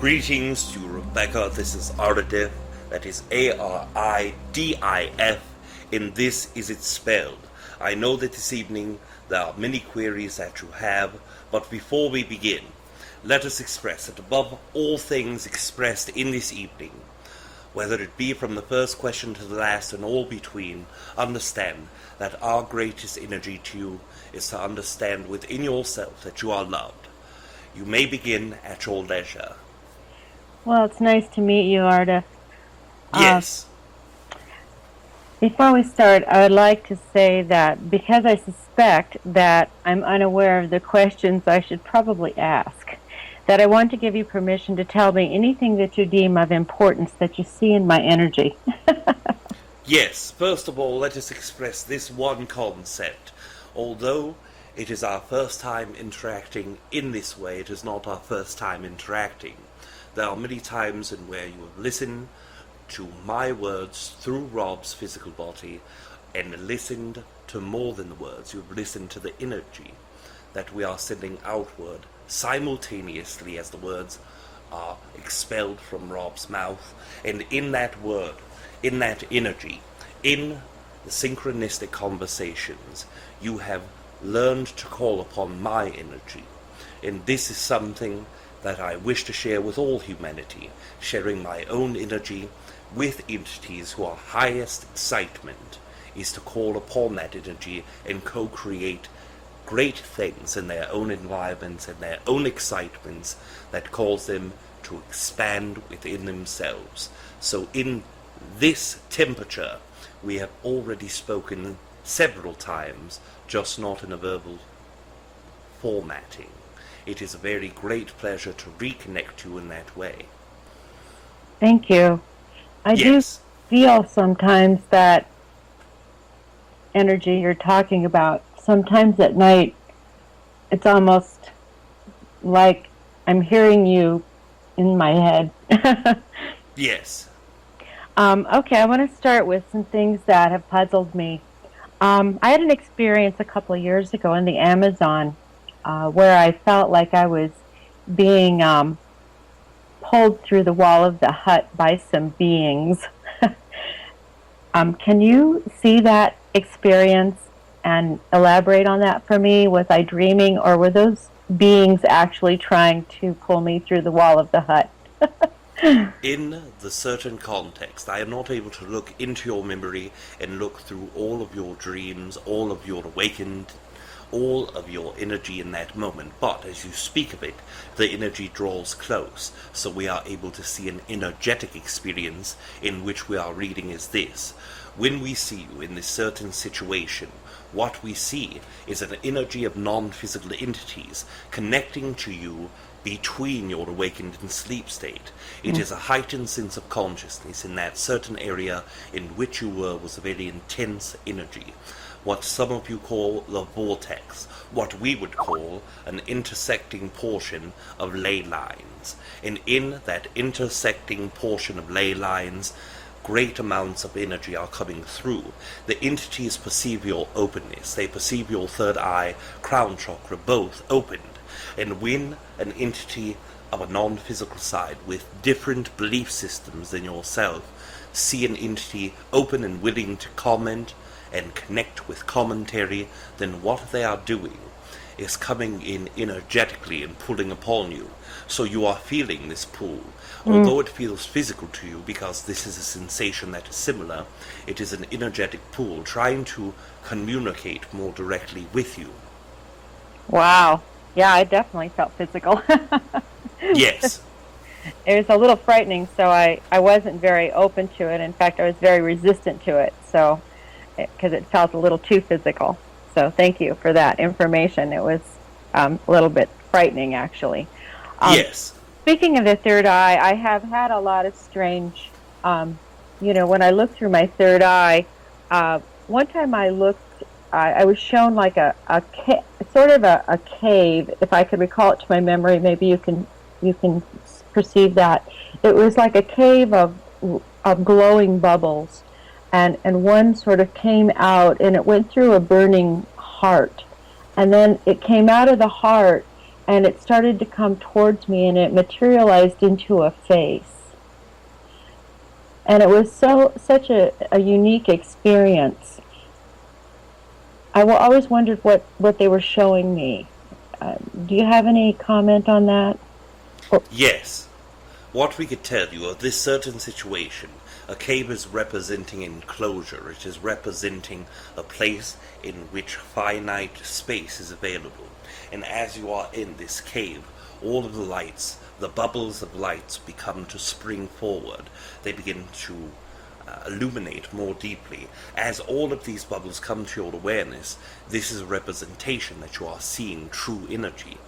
Greetings to Rebecca, this is Aridif, that is Aridif, and this is it spelled. I know that this evening there are many queries that you have, but before we begin, let us express that above all things expressed in this evening, whether it be from the first question to the last and all between, understand that our greatest energy to you is to understand within yourself that you are loved. You may begin at your leisure. Well, it's nice to meet you, Arda. Yes. Before we start, I would like to say that because I suspect that I'm unaware of the questions I should probably ask, that I want to give you permission to tell me anything that you deem of importance that you see in my energy. Yes, first of all, let us express this one concept. Although it is our first time interacting in this way, it is not our first time interacting. There are many times in where you have listened to my words through Rob's physical body and listened to more than the words. You have listened to the energy that we are sending outward simultaneously as the words are expelled from Rob's mouth. And in that word, in that energy, in the synchronistic conversations, you have learned to call upon my energy. And this is something that I wish to share with all humanity, sharing my own energy with entities who are highest excitement is to call upon that energy and co-create great things in their own environments and their own excitements that cause them to expand within themselves. So in this temperature, we have already spoken several times, just not in a verbal formatting. It is a very great pleasure to reconnect you in that way. Thank you. I do feel sometimes that energy you're talking about. Sometimes at night, it's almost like I'm hearing you in my head. Yes. Okay, I want to start with some things that have puzzled me. I had an experience a couple of years ago in the Amazon where I felt like I was being pulled through the wall of the hut by some beings. Can you see that experience and elaborate on that for me? Was I dreaming, or were those beings actually trying to pull me through the wall of the hut? In the certain context, I am not able to look into your memory and look through all of your dreams, all of your awakened, all of your energy in that moment. But as you speak of it, the energy draws close, so we are able to see an energetic experience in which we are reading is this. When we see you in this certain situation, what we see is an energy of non-physical entities connecting to you between your awakened and sleep state. It is a heightened sense of consciousness in that certain area in which you were was a very intense energy. What some of you call the vortex, what we would call an intersecting portion of ley lines. And in that intersecting portion of ley lines, great amounts of energy are coming through. The entities perceive your openness. They perceive your third eye, crown chakra, both opened. And when an entity of a non-physical side with different belief systems than yourself see an entity open and willing to comment and connect with commentary, then what they are doing is coming in energetically and pulling upon you. So you are feeling this pull. Although it feels physical to you, because this is a sensation that is similar, it is an energetic pull trying to communicate more directly with you. Wow. Yeah, I definitely felt physical. Yes. It was a little frightening, so I wasn't very open to it. In fact, I was very resistant to it, so because it felt a little too physical. So thank you for that information. It was a little bit frightening, actually. Yes. Speaking of the third eye, I have had a lot of strange, when I look through my third eye, one time I was shown like a cave, if I could recall it to my memory. Maybe you can perceive that. It was like a cave of glowing bubbles, and one sort of came out, and it went through a burning heart, and then it came out of the heart, and it started to come towards me, and it materialized into a face. And it was such a unique experience. I always wondered what they were showing me. Do you have any comment on that? Yes. What we could tell you of this certain situation, a cave is representing enclosure. It is representing a place in which finite space is available. And as you are in this cave, all of the lights, the bubbles of lights become to spring forward. They begin to illuminate more deeply. As all of these bubbles come to your awareness, this is a representation that you are seeing true energy.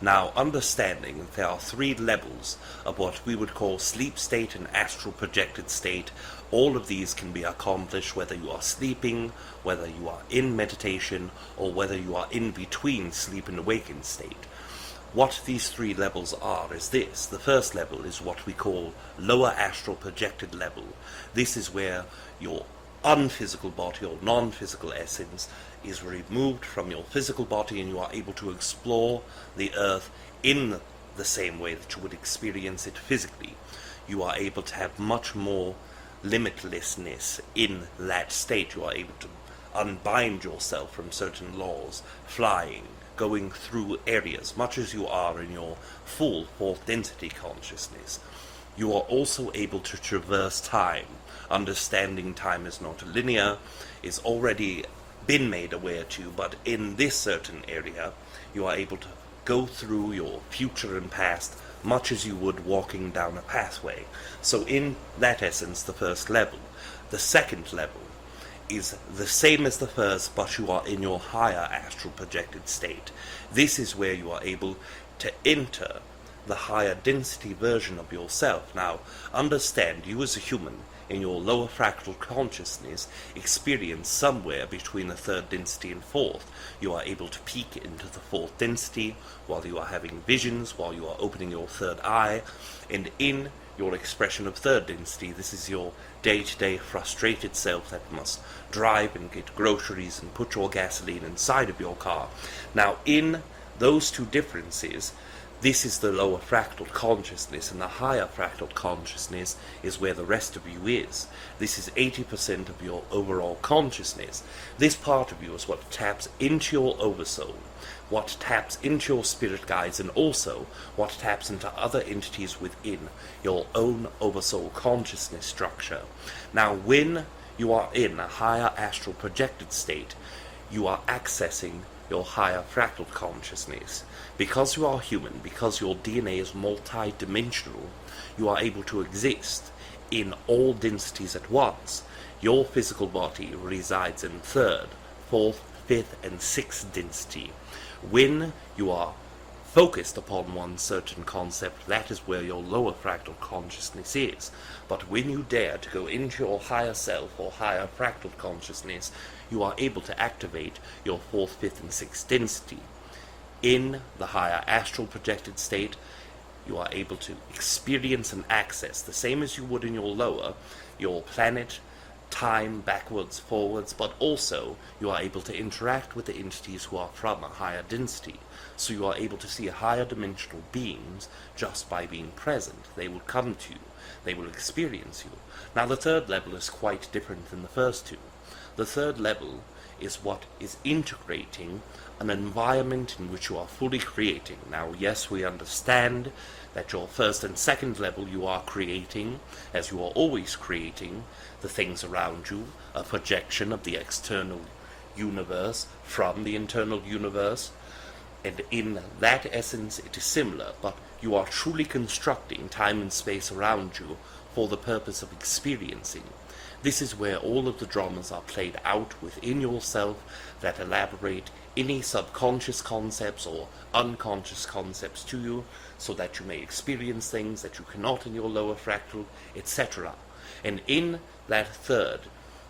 Now, understanding that there are 3 levels of what we would call sleep state and astral projected state, all of these can be accomplished whether you are sleeping, whether you are in meditation, or whether you are in between sleep and awakened state. What these 3 levels are is this. The first level is what we call lower astral projected level. This is where your unphysical body or non-physical essence is removed from your physical body, and you are able to explore the earth in the same way that you would experience it physically. You are able to have much more limitlessness in that state. You are able to unbind yourself from certain laws, flying, going through areas, much as you are in your full 4th density consciousness. You are also able to traverse time. Understanding time is not linear, is already been made aware to, but in this certain area, you are able to go through your future and past, much as you would walking down a pathway. So in that essence, the first level. The second level is the same as the first, but you are in your higher astral projected state. This is where you are able to enter the higher density version of yourself. Now, understand, you as a human, in your lower fractal consciousness, experience somewhere between the 3rd density and 4th. You are able to peek into the 4th density while you are having visions, while you are opening your 3rd eye, and in your expression of 3rd density, this is your day-to-day frustrated self that must drive and get groceries and put your gasoline inside of your car. Now, in those 2 differences, this is the lower fractal consciousness, and the higher fractal consciousness is where the rest of you is. This is 80% of your overall consciousness. This part of you is what taps into your oversoul, what taps into your spirit guides, and also what taps into other entities within your own oversoul consciousness structure. Now, when you are in a higher astral projected state, you are accessing your higher fractal consciousness. Because you are human, because your DNA is multi-dimensional, you are able to exist in all densities at once. Your physical body resides in 3rd, 4th, 5th, and 6th density. When you are focused upon one certain concept, that is where your lower fractal consciousness is. But when you dare to go into your higher self or higher fractal consciousness, you are able to activate your 4th, 5th, and 6th density. In the higher astral projected state, you are able to experience and access, the same as you would in your lower, your planet, time, backwards, forwards, but also you are able to interact with the entities who are from a higher density. So you are able to see higher dimensional beings just by being present. They will come to you. They will experience you. Now, the 3rd level is quite different than the first 2. The 3rd level is what is integrating an environment in which you are fully creating. Now, yes, we understand that your 1st and 2nd level you are creating, as you are always creating, the things around you, a projection of the external universe from the internal universe, and in that essence it is similar, but you are truly constructing time and space around you for the purpose of experiencing. This is where all of the dramas are played out within yourself that elaborate any subconscious concepts or unconscious concepts to you, so that you may experience things that you cannot in your lower fractal, etc. And in that 3rd,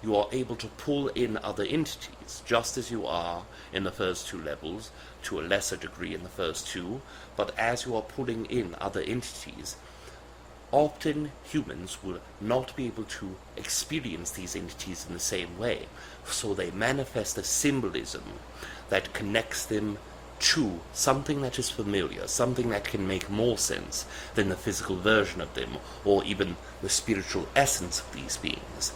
you are able to pull in other entities, just as you are in the first 2 levels, to a lesser degree in the first 2, but as you are pulling in other entities, often humans will not be able to experience these entities in the same way, so they manifest a symbolism that connects them to something that is familiar, something that can make more sense than the physical version of them, or even the spiritual essence of these beings.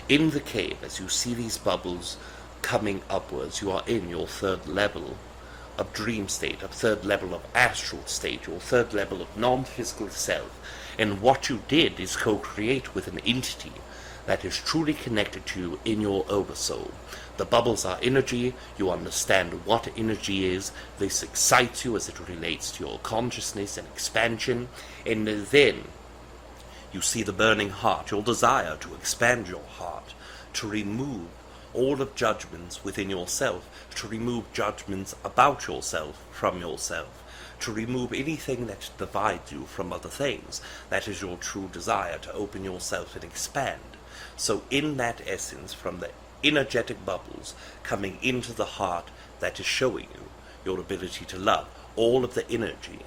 In the cave, as you see these bubbles coming upwards, you are in your third level of dream state, a third level of astral state, your third level of non-physical self. And what you did is co-create with an entity that is truly connected to you in your oversoul. The bubbles are energy, you understand what energy is, this excites you as it relates to your consciousness and expansion, and then you see the burning heart, your desire to expand your heart, to remove all of judgments within yourself, to remove judgments about yourself from yourself, to remove anything that divides you from other things. That is your true desire, to open yourself and expand. So in that essence, from the energetic bubbles coming into the heart, that is showing you your ability to love. All of the energy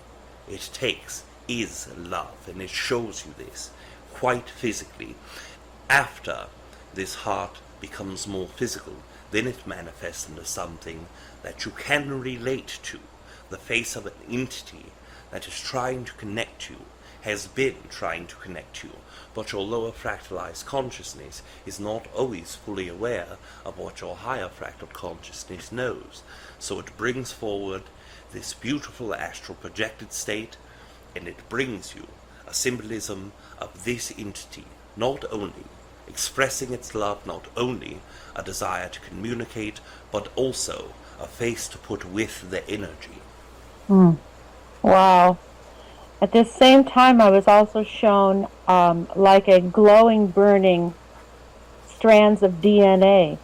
it takes is love, and it shows you this quite physically. After this heart becomes more physical, then it manifests into something that you can relate to. The face of an entity that is trying to connect you, has been trying to connect you, but your lower fractalized consciousness is not always fully aware of what your higher fractal consciousness knows. So it brings forward this beautiful astral projected state, and it brings you a symbolism of this entity, not only expressing its love, not only a desire to communicate, but also a face to put with the energy. Wow. At the same time, I was also shown like a glowing, burning strands of DNA.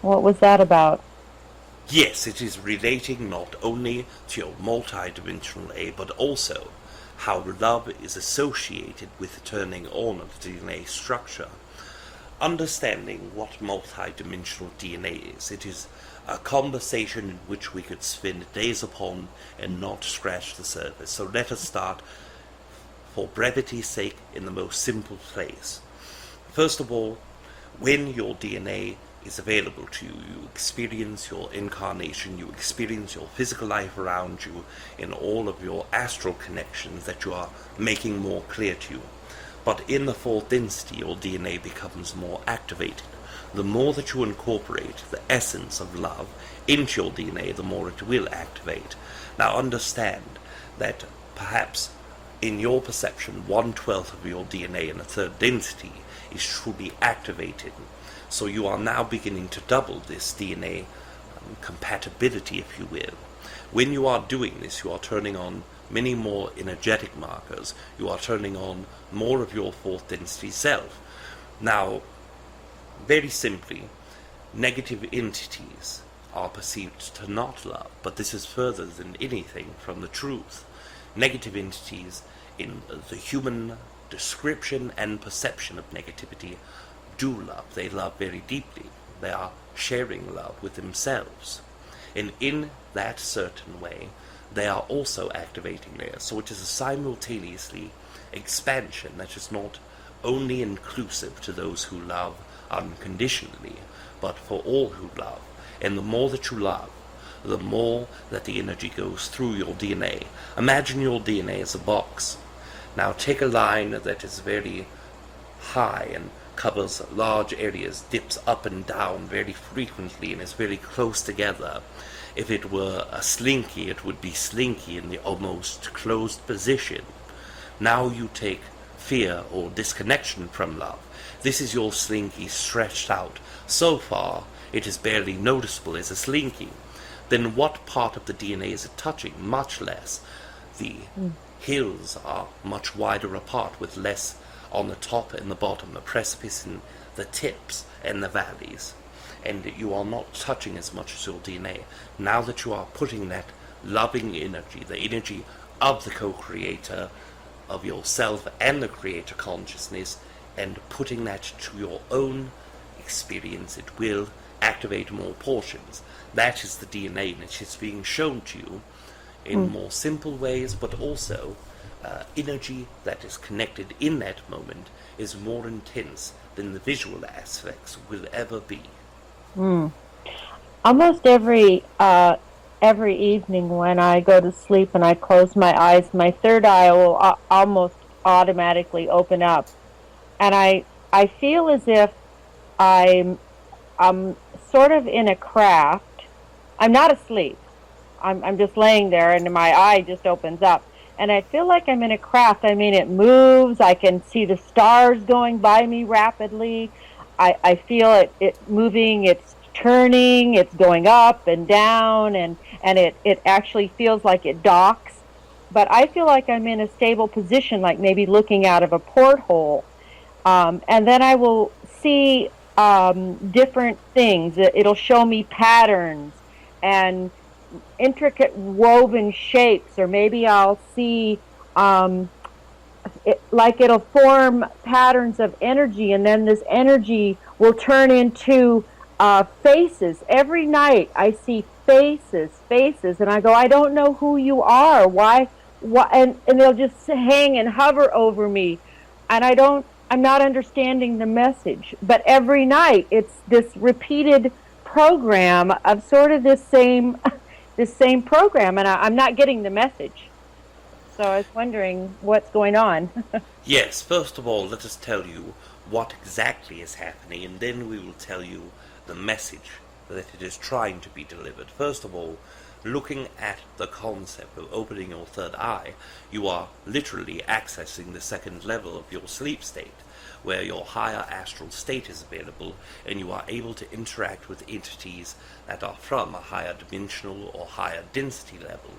What was that about? Yes, it is relating not only to your multi-dimensional A, but also how love is associated with turning on of the DNA structure. Understanding what multi-dimensional DNA is, it is a conversation in which we could spend days upon and not scratch the surface. So let us start, for brevity's sake, in the most simple place. First of all, when your DNA is available to you, you experience your incarnation, you experience your physical life around you in all of your astral connections that you are making more clear to you. But in the fourth density, your DNA becomes more activated. The more that you incorporate the essence of love into your DNA, the more it will activate. Now understand that perhaps in your perception, 1/12 of your DNA in the third density is truly activated. So you are now beginning to double this DNA compatibility, if you will. When you are doing this, you are turning on many more energetic markers. You are turning on more of your fourth density self. Now, very simply, negative entities are perceived to not love, but this is further than anything from the truth. Negative entities in the human description and perception of negativity do love. They love very deeply. They are sharing love with themselves. And in that certain way, they are also activating there. So it is a simultaneously expansion that is not only inclusive to those who love unconditionally, but for all who love. And the more that you love, the more that the energy goes through your DNA. Imagine your DNA as a box. Now take a line that is very high and covers large areas, dips up and down very frequently, and is very close together. If it were a slinky, it would be slinky in the almost closed position. Now you take fear or disconnection from love. This is your slinky stretched out. So far, it is barely noticeable as a slinky. Then what part of the DNA is it touching? Much less. The hills are much wider apart, with less on the top and the bottom, the precipice in the tips and the valleys. And you are not touching as much as your DNA. Now that you are putting that loving energy, the energy of the co-creator of yourself and the creator consciousness, and putting that to your own experience, it will activate more portions. That is the DNA, and it is being shown to you in more simple ways, but also energy that is connected in that moment is more intense than the visual aspects will ever be. Almost every every evening when I go to sleep and I close my eyes, my third eye will almost automatically open up, and I feel as if I'm I'm sort of in a craft. I'm not asleep. I'm just laying there and my eye just opens up. And I feel like I'm in a craft. I mean, it moves. I can see the stars going by me rapidly. I feel it moving. It's turning. It's going up and down. And it actually feels like it docks. But I feel like I'm in a stable position, like maybe looking out of a porthole. And then I will see different things. It'll show me patterns and intricate woven shapes, or maybe I'll see like it'll form patterns of energy, and then this energy will turn into faces. Every night I see faces, and I go, I don't know who you are. Why? And they'll just hang and hover over me, and I'm not understanding the message. But every night it's this repeated program of sort of this same program, and I'm not getting the message. So I was wondering what's going on. Yes, first of all, let us tell you what exactly is happening, and then we will tell you the message that it is trying to be delivered. First of all, looking at the concept of opening your third eye, you are literally accessing the second level of your sleep state, where your higher astral state is available, and you are able to interact with entities that are from a higher dimensional or higher density level.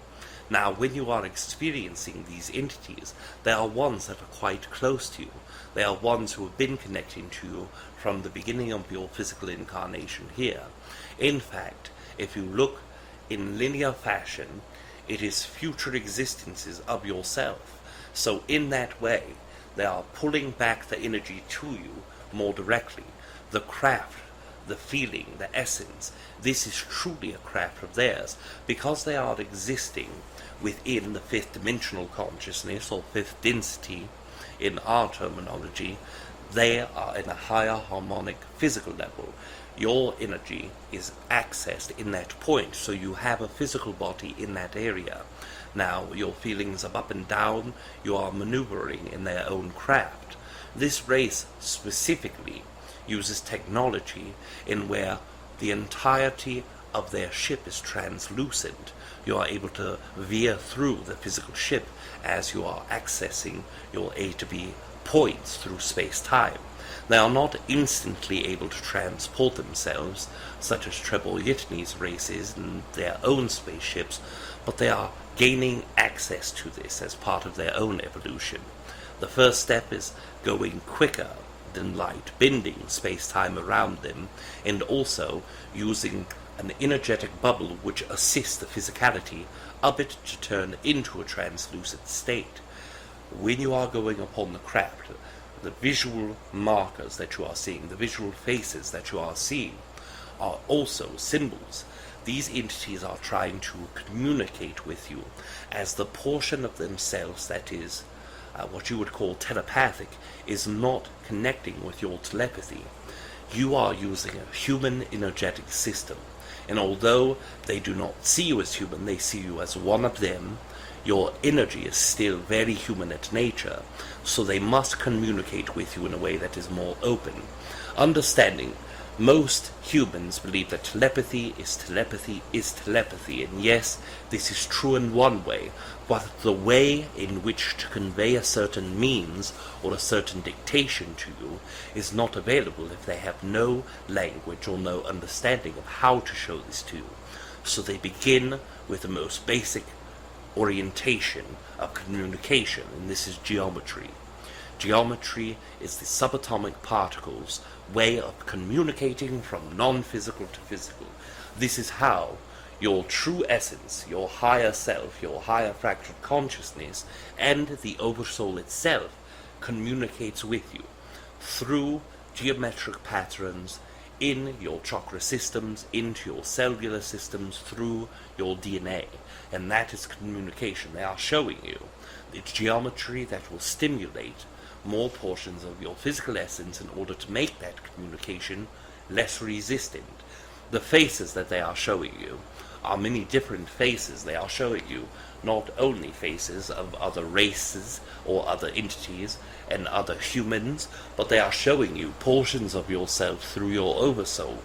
Now, when you are experiencing these entities, they are ones that are quite close to you. They are ones who have been connecting to you from the beginning of your physical incarnation here. In fact, if you look in linear fashion, it is future existences of yourself. So in that way, they are pulling back the energy to you more directly. The craft, the feeling, the essence, this is truly a craft of theirs, because they are existing within the fifth dimensional consciousness, or fifth density in our terminology. They are in a higher harmonic physical level. Your energy is accessed in that point, so you have a physical body in that area. Now, your feelings of up and down, you are maneuvering in their own craft. This race specifically uses technology in where the entirety of their ship is translucent. You are able to veer through the physical ship as you are accessing your A to B points through space-time. They are not instantly able to transport themselves, such as Treb Bor Yit NE's races in their own spaceships, but they are gaining access to this as part of their own evolution. The first step is going quicker than light, bending space-time around them, and also using an energetic bubble which assists the physicality of it to turn into a translucent state. When you are going upon the craft, the visual markers that you are seeing, the visual faces that you are seeing, are also symbols. These entities are trying to communicate with you as the portion of themselves that is what you would call telepathic is not connecting with your telepathy. You are using a human energetic system, and although they do not see you as human, they see you as one of them. Your energy is still very human at nature, so they must communicate with you in a way that is more open. Understanding, most humans believe that telepathy is telepathy, and yes, this is true in one way, but the way in which to convey a certain means or a certain dictation to you is not available if they have no language or no understanding of how to show this to you. So they begin with the most basic orientation of communication, and this is geometry. Geometry is the subatomic particles' way of communicating from non-physical to physical. This is how your true essence, your higher self, your higher fractured consciousness, and the Oversoul itself communicates with you through geometric patterns in your chakra systems, into your cellular systems, through your DNA. And that is communication. They are showing you the geometry that will stimulate more portions of your physical essence in order to make that communication less resistant. The faces that they are showing you are many different faces. They are showing you not only faces of other races or other entities and other humans, but they are showing you portions of yourself through your Oversoul.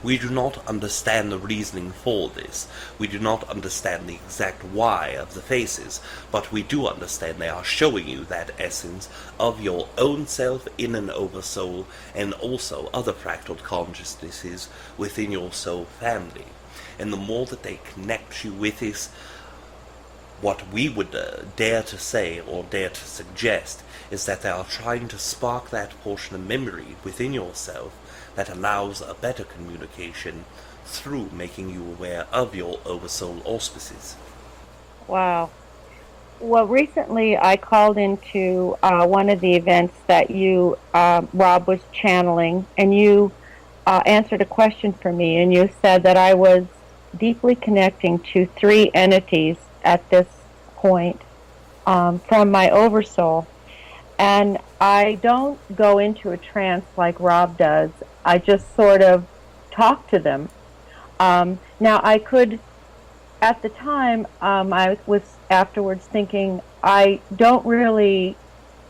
We do not understand the reasoning for this. We do not understand the exact why of the faces, but we do understand they are showing you that essence of your own self in an Oversoul, and also other fractal consciousnesses within your soul family. And the more that they connect you with this, what we would dare to say or dare to suggest is that they are trying to spark that portion of memory within yourself that allows a better communication through making you aware of your Oversoul auspices. Wow. Well, recently I called into one of the events that you, Rob, was channeling, and you answered a question for me, and you said that I was deeply connecting to 3 entities at this point from my Oversoul. And I don't go into a trance like Rob does. I just sort of talk to them. Now, I could, at the time, I was afterwards thinking, I don't really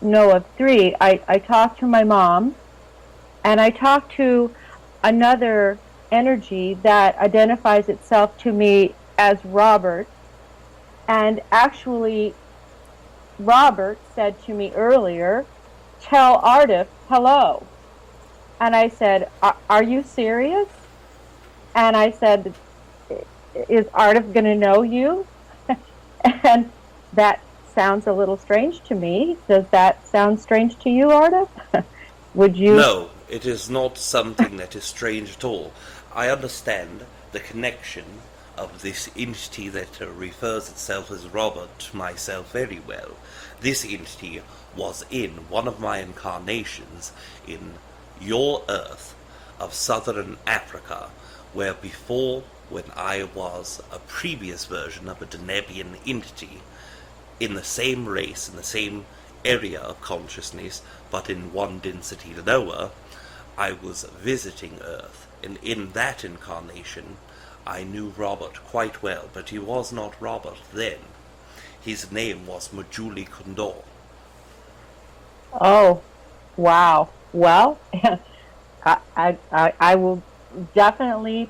know of 3. I talked to my mom, and I talked to another energy that identifies itself to me as Robert. And actually, Robert said to me earlier, "Tell Aridif hello." And I said, "Are you serious?" And I said, "Is Aridif going to know you?" And that sounds a little strange to me. Does that sound strange to you, Aridif? Would you? No, it is not something that is strange at all. I understand the connection of this entity that refers itself as Robert to myself very well. This entity was in one of my incarnations in your Earth of Southern Africa, where before, when I was a previous version of a Denebian entity, in the same race, in the same area of consciousness, but in one density lower, I was visiting Earth, and in that incarnation I knew Robert quite well, but he was not Robert then. His name was Majuli Kundor. Oh, wow. Well, I will definitely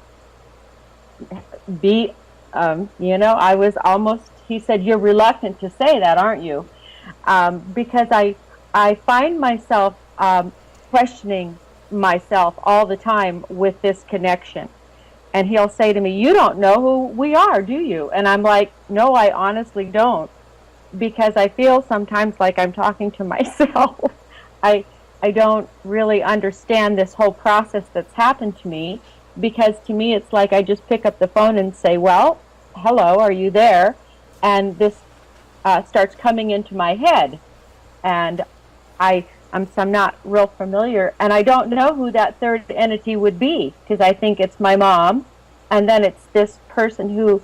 be, I was almost, he said, "You're reluctant to say that, aren't you?" Because I find myself questioning myself all the time with this connection. And he'll say to me, "You don't know who we are, do you?" And I'm like, "No, I honestly don't." Because I feel sometimes like I'm talking to myself. I don't really understand this whole process that's happened to me, because to me it's like I just pick up the phone and say, "Well, hello, are you there?" And this starts coming into my head. And I'm not real familiar, and I don't know who that third entity would be, because I think it's my mom, and then it's this person who,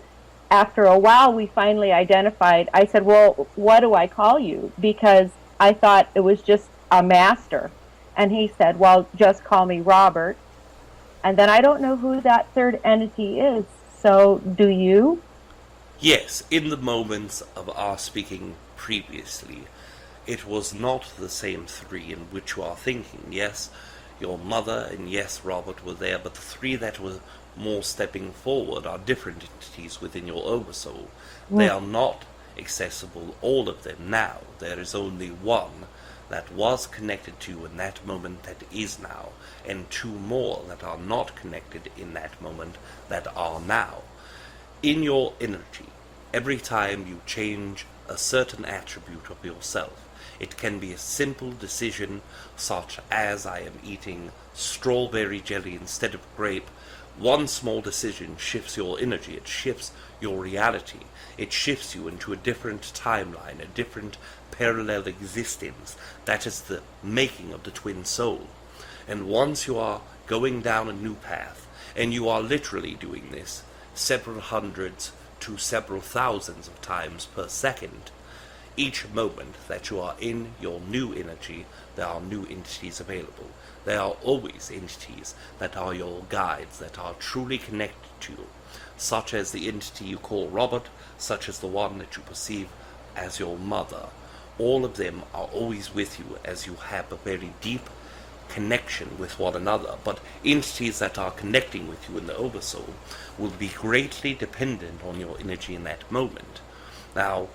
after a while, we finally identified. I said, "Well, what do I call you?" Because I thought it was just a master. And he said, "Well, just call me Robert." And then I don't know who that third entity is. So, do you? Yes, in the moments of our speaking previously, it was not the same 3 in which you are thinking. Yes, your mother and yes, Robert were there, but the 3 that were more stepping forward are different entities within your Oversoul. They are not accessible, all of them, now. There is only one that was connected to you in that moment that is now, and 2 more that are not connected in that moment that are now. In your energy, every time you change a certain attribute of yourself, it can be a simple decision such as I am eating strawberry jelly instead of grape. One small decision shifts your energy, it shifts your reality, it shifts you into a different timeline, a different parallel existence. That is the making of the twin soul. And once you are going down a new path, and you are literally doing this several hundreds to several thousands of times per second, each moment that you are in your new energy, there are new entities available. There are always entities that are your guides, that are truly connected to you. such as the entity you call Robert, such as the one that you perceive as your mother. All of them are always with you as you have a very deep connection with one another, but entities that are connecting with you in the Oversoul will be greatly dependent on your energy in that moment. Now,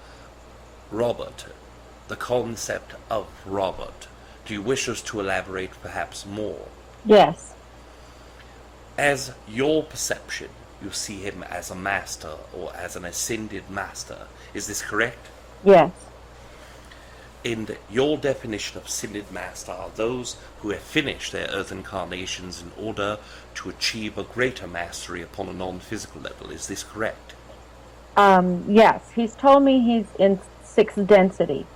Robert, the concept of Robert, do you wish us to elaborate perhaps more? Yes. As your perception, you see him as a master or as an ascended master. Is this correct? Yes. In your definition of ascended master are those who have finished their earth incarnations in order to achieve a greater mastery upon a non-physical level. Is this correct? Yes. He's told me he's in 6th density.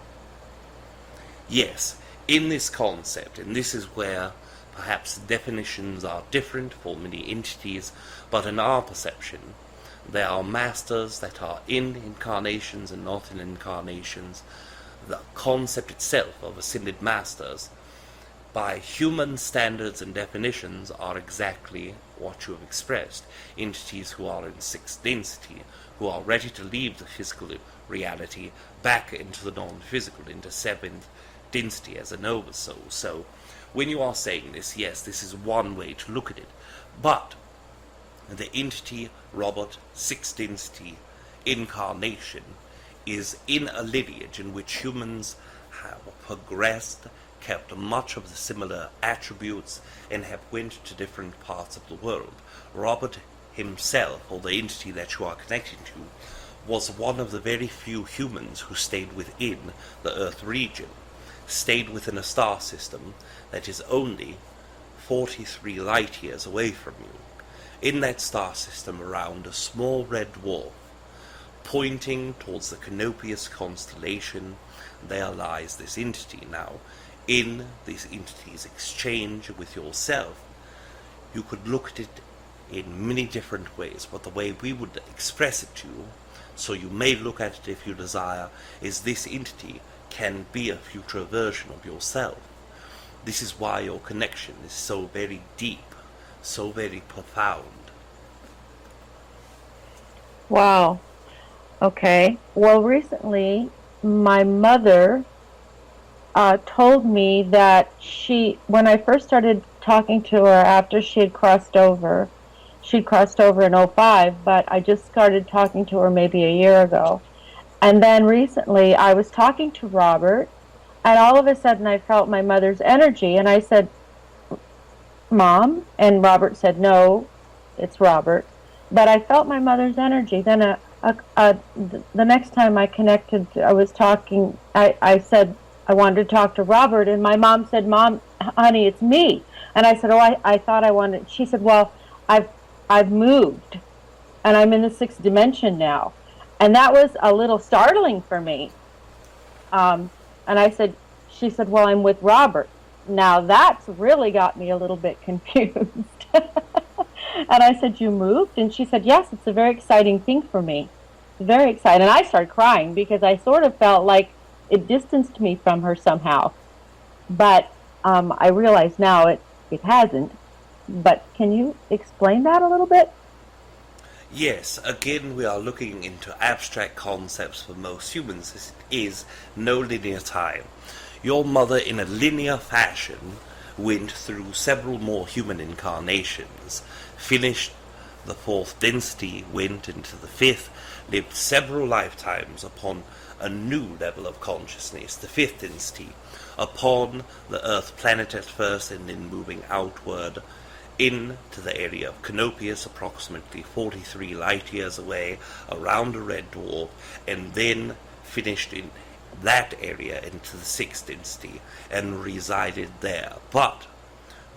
Yes. In this concept, and this is where perhaps definitions are different for many entities, but in our perception, there are masters that are in incarnations and not in incarnations. The concept itself of ascended masters, by human standards and definitions, are exactly what you have expressed. Entities who are in 6th density, who are ready to leave the physical reality back into the non-physical, into 7th density as an oversoul. So, when you are saying this, yes, this is one way to look at it. But the entity Robert 6th density incarnation is in a lineage in which humans have progressed, kept much of the similar attributes, and have went to different parts of the world. Robert himself, or the entity that you are connecting to, was one of the very few humans who stayed within the Earth region, stayed within a star system that is only 43 light years away from you. In that star system, around a small red dwarf, pointing towards the Canopius constellation, there lies this entity. Now, in this entity's exchange with yourself, you could look at it in many different ways, but the way we would express it to you, so you may look at it if you desire, is this entity can be a future version of yourself. This is why your connection is so very deep, so very profound. Wow. Okay. Well, recently, my mother told me that when I first started talking to her after she'd crossed over in '05, but I just started talking to her maybe a year ago. And then recently, I was talking to Robert, and all of a sudden, I felt my mother's energy, and I said, "Mom," and Robert said, "No, it's Robert." But I felt my mother's energy. Then the next time I connected, I was talking, I said I wanted to talk to Robert, and my mom said, "Mom, honey, it's me." And I said, "Oh, I thought I wanted," she said, "Well, I've moved, and I'm in the 6th dimension now." And that was a little startling for me. And she said, "Well, I'm with Robert." Now that's really got me a little bit confused. And I said, "You moved?" And she said, "Yes, it's a very exciting thing for me. It's very exciting." And I started crying because I sort of felt like it distanced me from her somehow. But I realize now it hasn't. But can you explain that a little bit? Yes, again we are looking into abstract concepts for most humans. This is no linear time. Your mother, in a linear fashion, went through several more human incarnations, finished the 4th density, went into the 5th, lived several lifetimes upon a new level of consciousness, the 5th density, upon the Earth planet at first, and then moving outward into the area of Canopius, approximately 43 light years away, around a red dwarf, and then finished in that area into the 6th density and resided there. But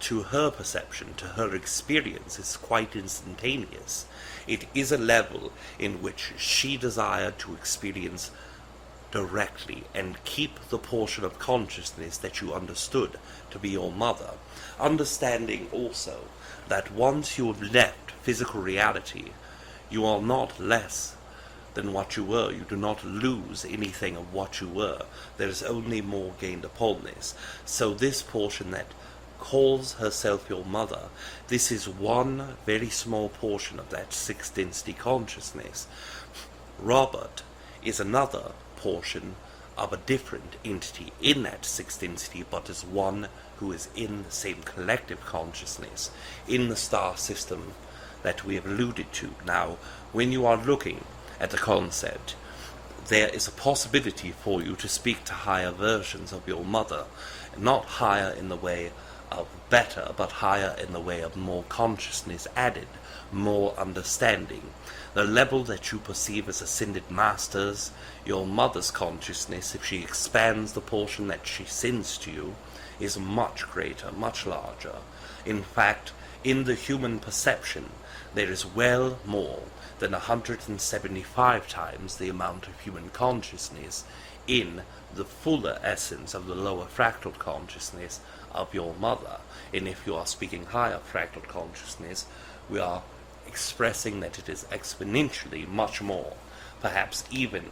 to her perception, to her experience, it's quite instantaneous. It is a level in which she desired to experience directly and keep the portion of consciousness that you understood to be your mother, understanding also that once you have left physical reality, you are not less than what you were. You do not lose anything of what you were. There is only more gained upon this. So this portion that calls herself your mother, this is one very small portion of that sixth density consciousness. Robert is another portion of a different entity in that sixth density, but is one who is in the same collective consciousness in the star system that we have alluded to. Now, when you are looking at the concept, there is a possibility for you to speak to higher versions of your mother, not higher in the way of better, but higher in the way of more consciousness added, more understanding. The level that you perceive as ascended masters, your mother's consciousness, if she expands the portion that she sends to you, is much greater, much larger. In fact, in the human perception, there is well more than 175 times the amount of human consciousness in the fuller essence of the lower fractal consciousness of your mother. And if you are speaking higher fractal consciousness, we are expressing that it is exponentially much more, perhaps even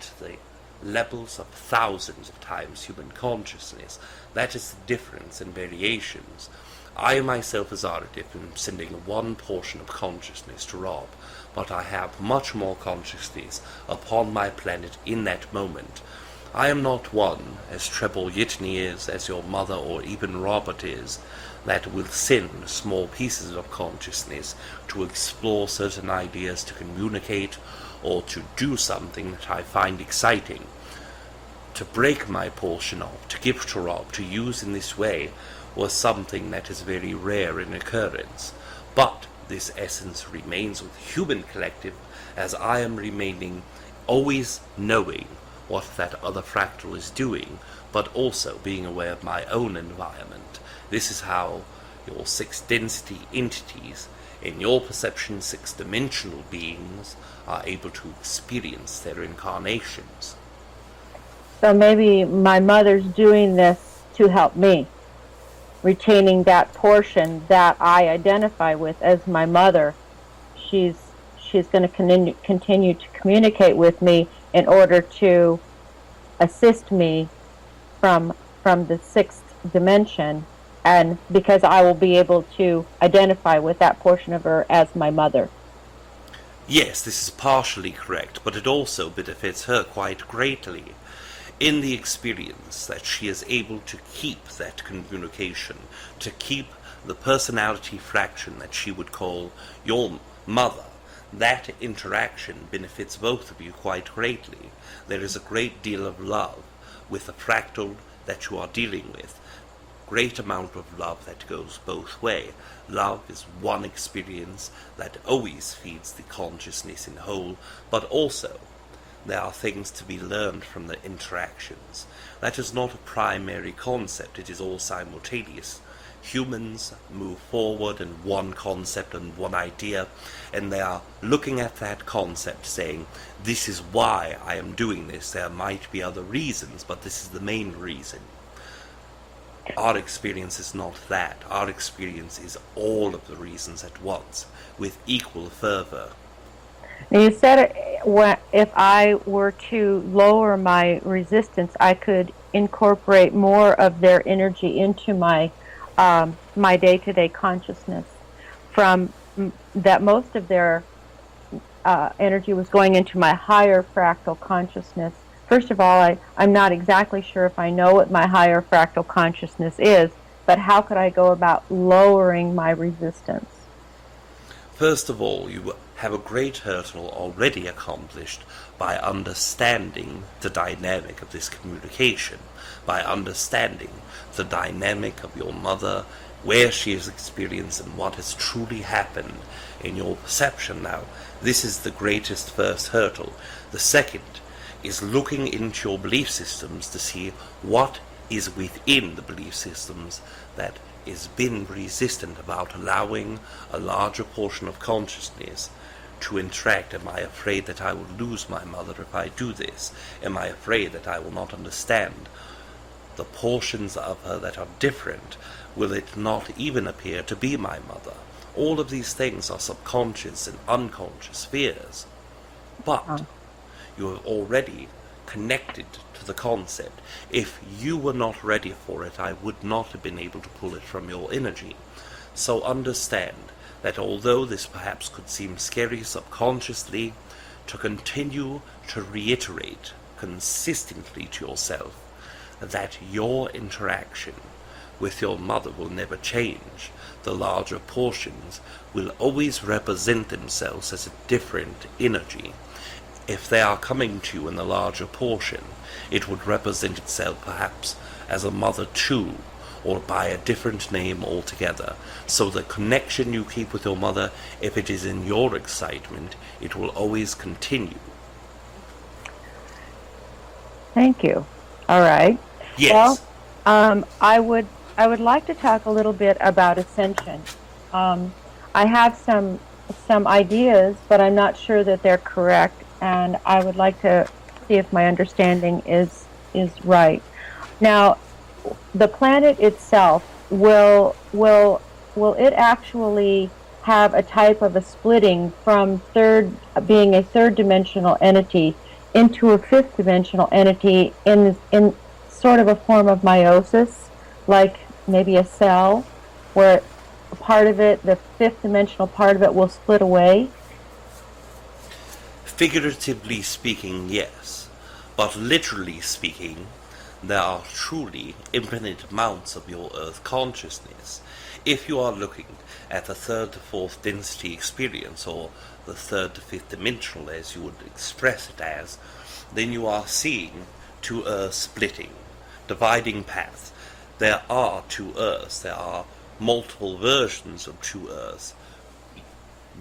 to the levels of thousands of times human consciousness. That is the difference in variations. I myself as Aridif am sending one portion of consciousness to Rob, but I have much more consciousness upon my planet in that moment. I am not one, as Treb Bor Yit NE is, as your mother or even Robert is, that will send small pieces of consciousness to explore certain ideas, to communicate, or to do something that I find exciting. To break my portion off, to give to Rob, to use in this way, was something that is very rare in occurrence. But this essence remains with the human collective, as I am remaining always knowing what that other fractal is doing, but also being aware of my own environment. This is how your sixth density entities, in your perception six-dimensional beings, are able to experience their incarnations. So maybe my mother's doing this to help me, retaining that portion that I identify with as my mother. She's going to continue to communicate with me in order to assist me from the sixth dimension, and because I will be able to identify with that portion of her as my mother. Yes, this is partially correct, but it also benefits her quite greatly in the experience that she is able to keep that communication, to keep the personality fraction that she would call your mother. That interaction benefits both of you quite greatly. There is a great deal of love with the fractal that you are dealing with. Great amount of love that goes both ways. Love is one experience that always feeds the consciousness in whole, but also there are things to be learned from the interactions. That is not a primary concept, it is all simultaneous. Humans move forward in one concept and one idea, and they are looking at that concept saying, this is why I am doing this. There might be other reasons, but this is the main reason. Our experience is not that. Our experience is all of the reasons at once, with equal fervor. Now you said if I were to lower my resistance, I could incorporate more of their energy into my my day-to-day consciousness. From that, most of their energy was going into my higher fractal consciousness. First of all, I'm not exactly sure if I know what my higher fractal consciousness is, but how could I go about lowering my resistance? First of all, you have a great hurdle already accomplished by understanding the dynamic of this communication, by understanding the dynamic of your mother, where she has experienced and what has truly happened in your perception. Now, this is the greatest first hurdle. The second is looking into your belief systems to see what is within the belief systems that is been resistant about allowing a larger portion of consciousness to interact. Am I afraid that I will lose my mother if I do this? Am I afraid that I will not understand the portions of her that are different? Will it not even appear to be my mother? All of these things are subconscious and unconscious fears. But you have already connected to into the concept. If you were not ready for it, I would not have been able to pull it from your energy. So understand that although this perhaps could seem scary subconsciously, to continue to reiterate consistently to yourself that your interaction with your mother will never change. The larger portions will always represent themselves as a different energy. If they are coming to you in the larger portion, it would represent itself perhaps as a mother too, or by a different name altogether. So the connection you keep with your mother, if it is in your excitement, it will always continue. Thank you. All right. Yes. Well, I would like to talk a little bit about ascension. I have some ideas, but I'm not sure that they're correct, and I would like to see if my understanding is right. Now, the planet itself will it actually have a type of a splitting from being a third dimensional entity into a fifth dimensional entity in sort of a form of meiosis, like maybe a cell, where a part of it, the fifth dimensional part of it, will split away? Figuratively speaking, yes. But literally speaking, there are truly infinite amounts of your Earth consciousness. If you are looking at the third to fourth density experience, or the third to fifth dimensional as you would express it as, then you are seeing two Earths splitting, dividing paths. There are two Earths, there are multiple versions of two Earths.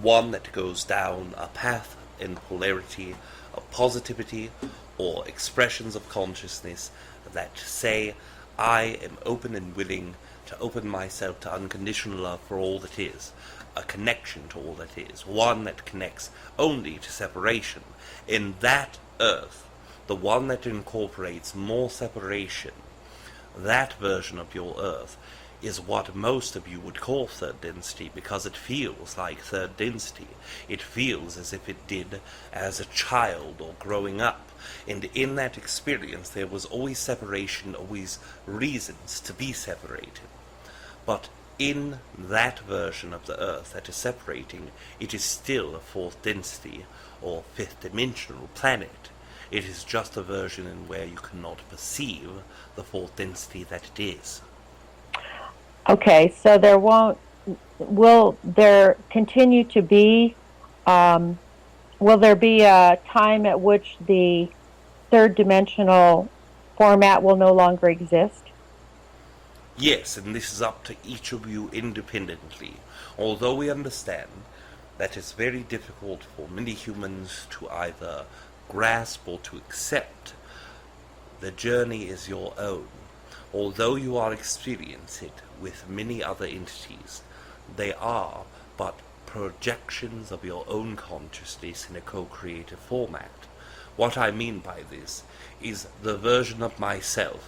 One that goes down a path in polarity of positivity, or expressions of consciousness that say, I am open and willing to open myself to unconditional love for all that is, a connection to all that is, one that connects only to separation. In that Earth, the one that incorporates more separation, that version of your Earth is what most of you would call third density, because it feels like third density. It feels as if it did as a child or growing up. And in that experience there was always separation, always reasons to be separated. But in that version of the Earth that is separating, it is still a fourth density or fifth dimensional planet. It is just a version in where you cannot perceive the fourth density that it is. Okay, so will there continue to be, will there be a time at which the third dimensional format will no longer exist? Yes, and this is up to each of you independently. Although we understand that it's very difficult for many humans to either grasp or to accept, the journey is your own. Although you are experiencing it with many other entities, they are but projections of your own consciousness in a co-creative format. What I mean by this is the version of myself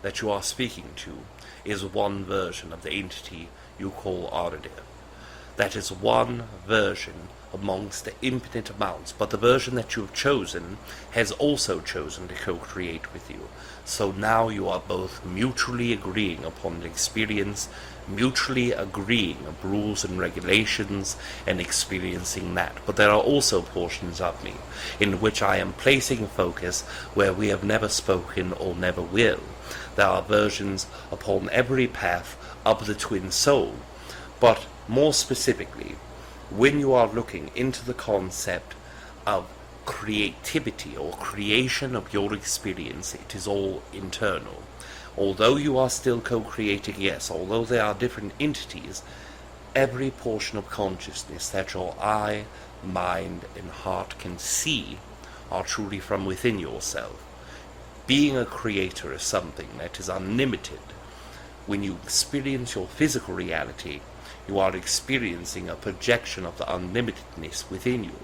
that you are speaking to is one version of the entity you call Aridif. That is one version amongst the infinite amounts, but the version that you have chosen has also chosen to co-create with you. So now you are both mutually agreeing upon the experience, mutually agreeing of rules and regulations, and experiencing that. But there are also portions of me in which I am placing focus where we have never spoken or never will. There are versions upon every path of the twin soul, but more specifically, when you are looking into the concept of creativity or creation of your experience, it is all internal. Although you are still co-creating, yes, although there are different entities, every portion of consciousness that your eye, mind, and heart can see are truly from within yourself. Being a creator is something that is unlimited. When you experience your physical reality, you are experiencing a projection of the unlimitedness within you.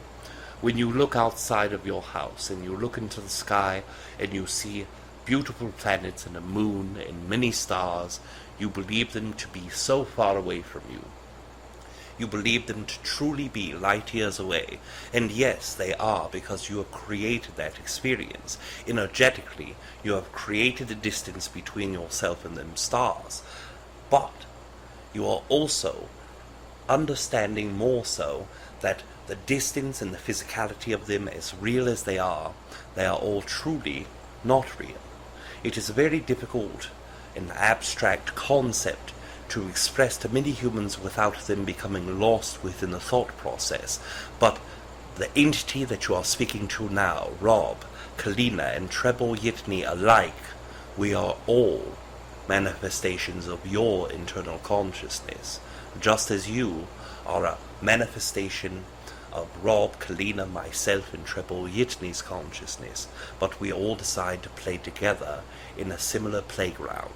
When you look outside of your house and you look into the sky and you see beautiful planets and a moon and many stars, you believe them to be so far away from you. You believe them to truly be light years away. And yes, they are, because you have created that experience. Energetically, you have created a distance between yourself and them stars. But you are also understanding more so that the distance and the physicality of them, as real as they are all truly not real. It is a very difficult and abstract concept to express to many humans without them becoming lost within the thought process. But the entity that you are speaking to now, Rob, Kalina, and Treb Bor Yit NE alike, we are all manifestations of your internal consciousness, just as you are a manifestation of Rob, Kalina, myself, and Treb Bor Yit NE's consciousness, but we all decide to play together in a similar playground.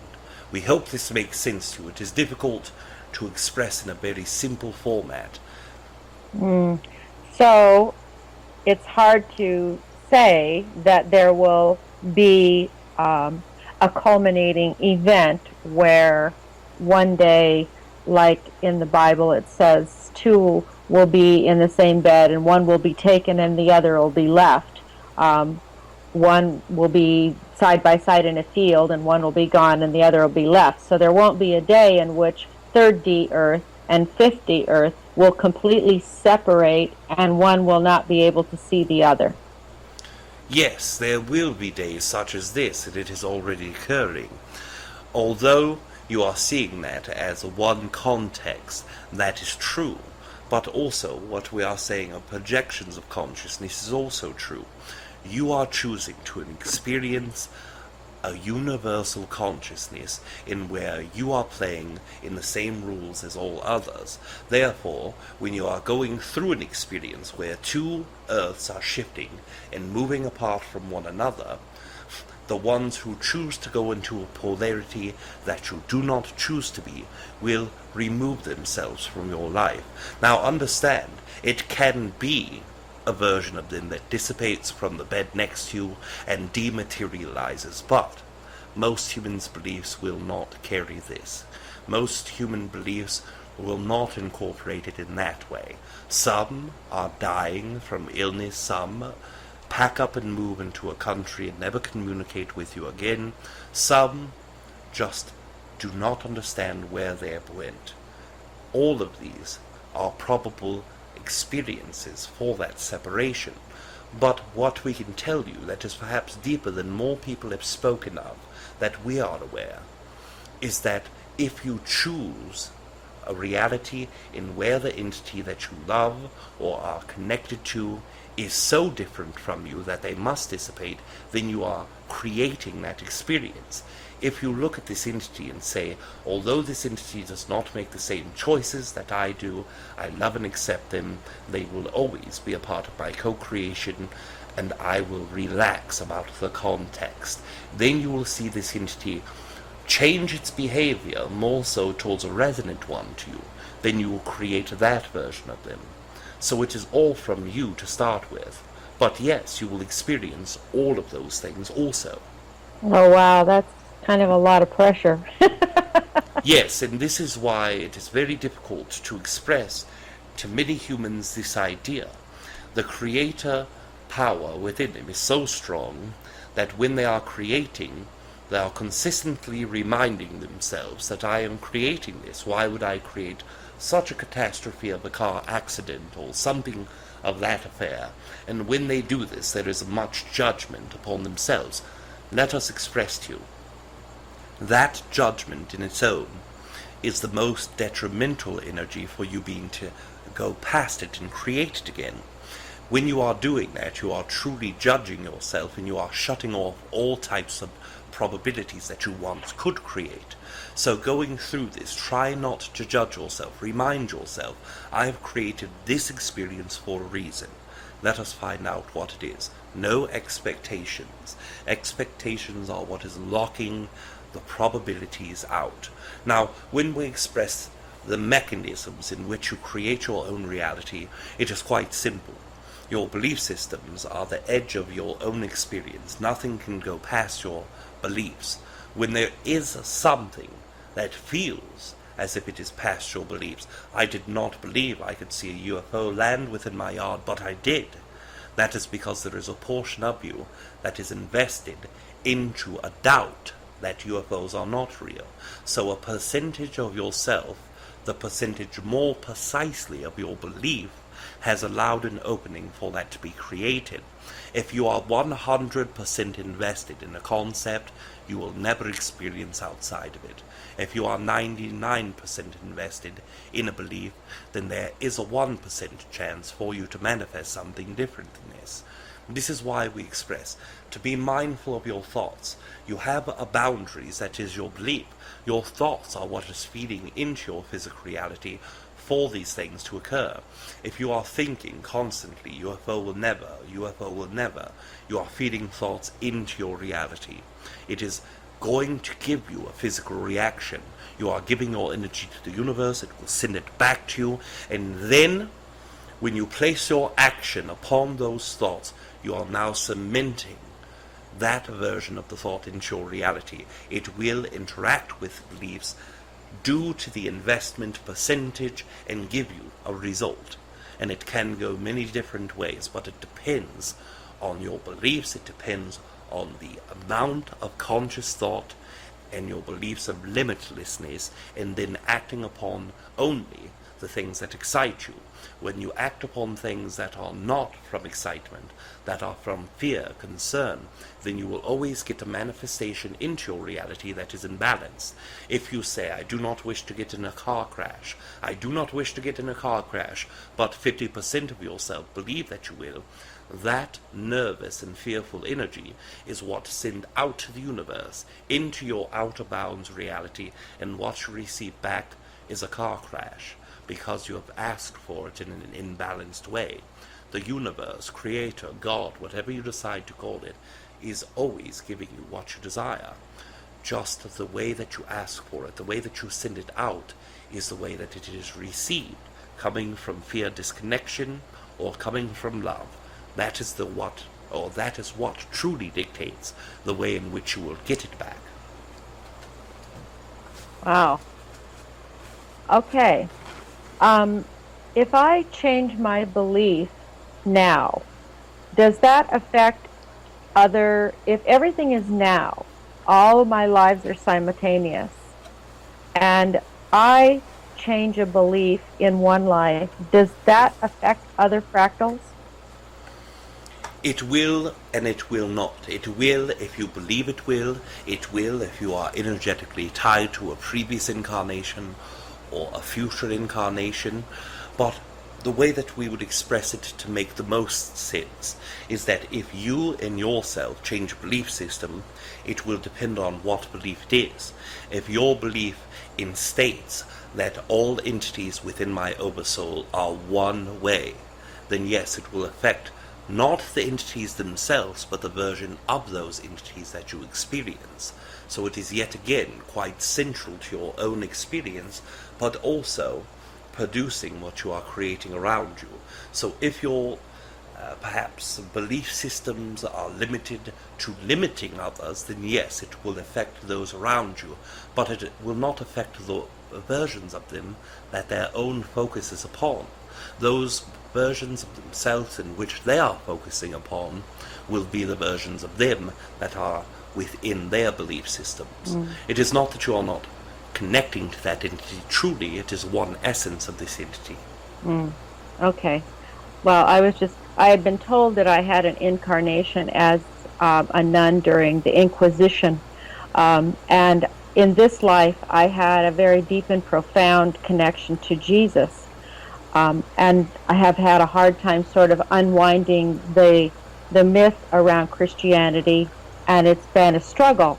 We hope this makes sense to you. It is difficult to express in a very simple format. So it's hard to say that there will be a culminating event where one day, like in the Bible, it says two will be in the same bed and one will be taken and the other will be left. One will be side by side in a field and one will be gone and the other will be left. So there won't be a day in which 3rd Earth and 5th Earth will completely separate and one will not be able to see the other. Yes, there will be days such as this, and it is already occurring. Although you are seeing that as one context, that is true, but also what we are saying of projections of consciousness is also true. You are choosing to experience a universal consciousness in where you are playing in the same rules as all others. Therefore, when you are going through an experience where two earths are shifting and moving apart from one another, the ones who choose to go into a polarity that you do not choose to be will remove themselves from your life. Now understand, it can be a version of them that dissipates from the bed next to you and dematerializes, but most humans' beliefs will not carry this. Most human beliefs will not incorporate it in that way. Some are dying from illness, some pack up and move into a country and never communicate with you again, some just do not understand where they went. All of these are probable experiences for that separation, but what we can tell you that is perhaps deeper than more people have spoken of, that we are aware, is that if you choose a reality in where the entity that you love or are connected to is so different from you that they must dissipate, then you are creating that experience. If you look at this entity and say, although this entity does not make the same choices that I do, I love and accept them, they will always be a part of my co-creation, and I will relax about the context, then you will see this entity change its behavior more so towards a resonant one to you. Then you will create that version of them. So it is all from you to start with. But yes, you will experience all of those things also. Oh wow, that's kind of a lot of pressure. Yes, and this is why it is very difficult to express to many humans this idea. The creator power within them is so strong that when they are creating, they are consistently reminding themselves that I am creating this. Why would I create such a catastrophe of a car accident or something of that affair? And when they do this, there is much judgment upon themselves. Let us express to you, that judgment in its own is the most detrimental energy for you being to go past it and create it again. When you are doing that, you are truly judging yourself and you are shutting off all types of probabilities that you once could create. So going through this, try not to judge yourself. Remind yourself, I have created this experience for a reason. Let us find out what it is. No expectations. Expectations are what is locking the probabilities out. Now, when we express the mechanisms in which you create your own reality, it is quite simple. Your belief systems are the edge of your own experience. Nothing can go past your beliefs. When there is something that feels as if it is past your beliefs. I did not believe I could see a UFO land within my yard, but I did. That is because there is a portion of you that is invested into a doubt that UFOs are not real. So a percentage of yourself, the percentage more precisely of your belief, has allowed an opening for that to be created. If you are 100% invested in a concept, you will never experience outside of it. If you are 99% invested in a belief, then there is a 1% chance for you to manifest something different than this. This is why we express to be mindful of your thoughts. You have a boundary that is your belief. Your thoughts are what is feeding into your physical reality for these things to occur. If you are thinking constantly, UFO will never, UFO will never, you are feeding thoughts into your reality. It is going to give you a physical reaction. You are giving your energy to the universe, it will send it back to you, and then when you place your action upon those thoughts, you are now cementing that version of the thought into your reality. It will interact with beliefs due to the investment percentage and give you a result. And it can go many different ways, but it depends on your beliefs, it depends on the amount of conscious thought and your beliefs of limitlessness, and then acting upon only the things that excite you. When you act upon things that are not from excitement, that are from fear, concern, then you will always get a manifestation into your reality that is imbalanced. If you say, I do not wish to get in a car crash, I do not wish to get in a car crash, but 50% of yourself believe that you will, that nervous and fearful energy is what sends out to the universe, into your outer bounds reality, and what you receive back is a car crash, because you have asked for it in an imbalanced way. The universe, creator, God, whatever you decide to call it, is always giving you what you desire. Just the way that you ask for it, the way that you send it out, is the way that it is received, coming from fear disconnection or coming from love. That is what truly dictates the way in which you will get it back. Wow. Okay. If I change my belief now, does that affect if everything is now, all of my lives are simultaneous, and I change a belief in one life, does that affect other fractals? It will and it will not. It will if you believe it will. It will if you are energetically tied to a previous incarnation or a future incarnation. But the way that we would express it to make the most sense is that if you in yourself change belief system, it will depend on what belief it is. If your belief instates that all entities within my Oversoul are one way, then yes, it will affect not the entities themselves, but the version of those entities that you experience. So it is yet again quite central to your own experience, but also producing what you are creating around you. So if your perhaps belief systems are limited to limiting others, then yes, it will affect those around you, but it will not affect the versions of them that their own focus is upon. Those versions of themselves in which they are focusing upon will be the versions of them that are within their belief systems. It is not that you are not connecting to that entity. Truly, it is one essence of this entity. Okay. Well, I had been told that I had an incarnation as a nun during the Inquisition, and in this life I had a very deep and profound connection to Jesus, and I have had a hard time sort of unwinding the myth around Christianity, and it's been a struggle,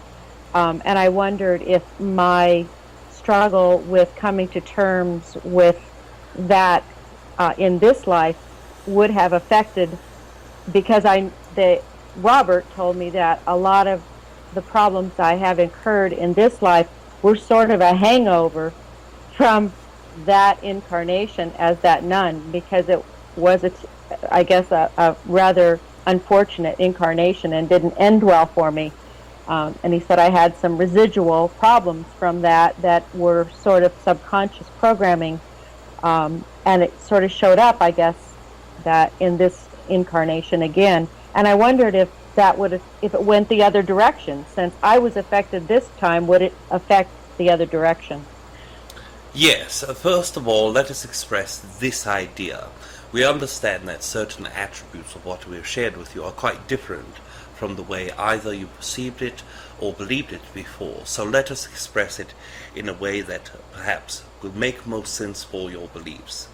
and I wondered if my struggle with coming to terms with that in this life would have affected, because Robert told me that a lot of the problems I have incurred in this life were sort of a hangover from that incarnation as that nun, because it was, a rather unfortunate incarnation and didn't end well for me. And he said I had some residual problems from that were sort of subconscious programming. And it sort of showed up, I guess, that in this incarnation again. And I wondered if if it went the other direction, since I was affected this time, would it affect the other direction? Yes, first of all, let us express this idea. We understand that certain attributes of what we have shared with you are quite different from the way either you perceived it or believed it before. So let us express it in a way that perhaps will make most sense for your beliefs.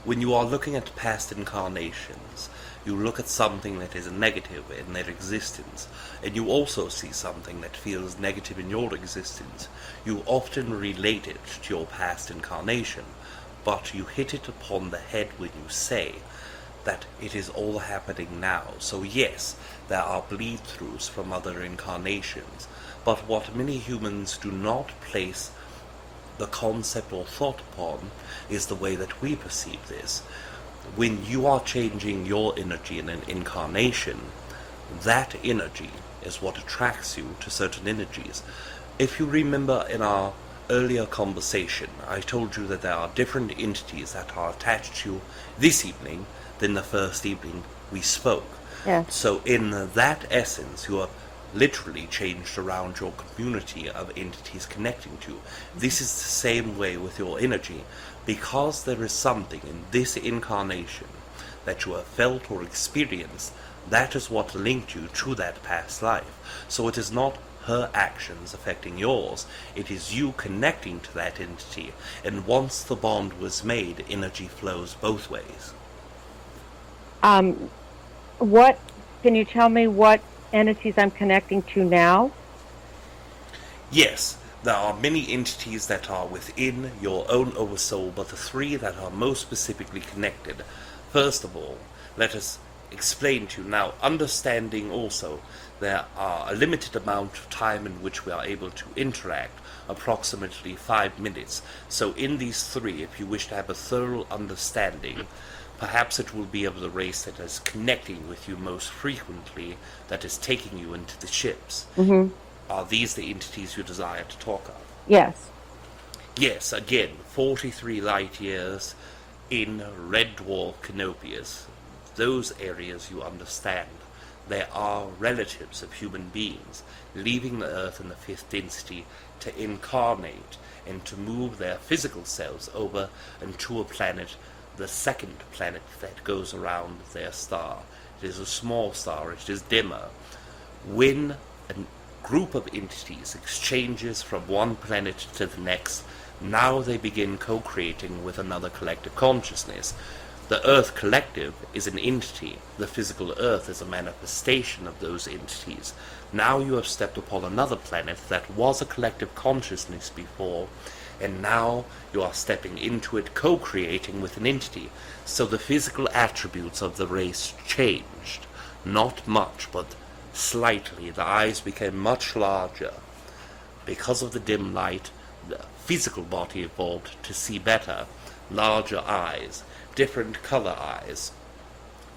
When you are looking at past incarnations, you look at something that is negative in their existence, and you also see something that feels negative in your existence. You often relate it to your past incarnation, but you hit it upon the head when you say that it is all happening now. So yes, there are bleed-throughs from other incarnations, but what many humans do not place the concept or thought upon is the way that we perceive this. When you are changing your energy in an incarnation, that energy is what attracts you to certain energies. If you remember in our earlier conversation, I told you that there are different entities that are attached to you this evening than the first evening we spoke. Yeah. So in that essence, you have literally changed around your community of entities connecting to you. This is the same way with your energy, because there is something in this incarnation that you have felt or experienced. That is what linked you to that past life. So it is not her actions affecting yours, it is you connecting to that entity, and once the bond was made, energy flows both ways. What can you tell me what entities I'm connecting to now? Yes, there are many entities that are within your own Oversoul, but the three that are most specifically connected. First of all, let us explain to you now, understanding also there are a limited amount of time in which we are able to interact, approximately 5 minutes. So in these three, if you wish to have a thorough understanding, perhaps it will be of the race that is connecting with you most frequently, that is taking you into the ships. Mm-hmm. Are these the entities you desire to talk of? Yes. Yes, again, 43 light years in Red Dwarf Canopius. Those areas you understand. They are relatives of human beings, leaving the Earth in the fifth density to incarnate and to move their physical selves over into a planet, the second planet that goes around their star. It is a small star, it is dimmer. When a group of entities exchanges from one planet to the next, now they begin co-creating with another collective consciousness. The Earth Collective is an entity. The physical Earth is a manifestation of those entities. Now you have stepped upon another planet that was a collective consciousness before, and now you are stepping into it, co-creating with an entity. So the physical attributes of the race changed. Not much, but slightly. The eyes became much larger. Because of the dim light, the physical body evolved to see better. Larger eyes, different color eyes,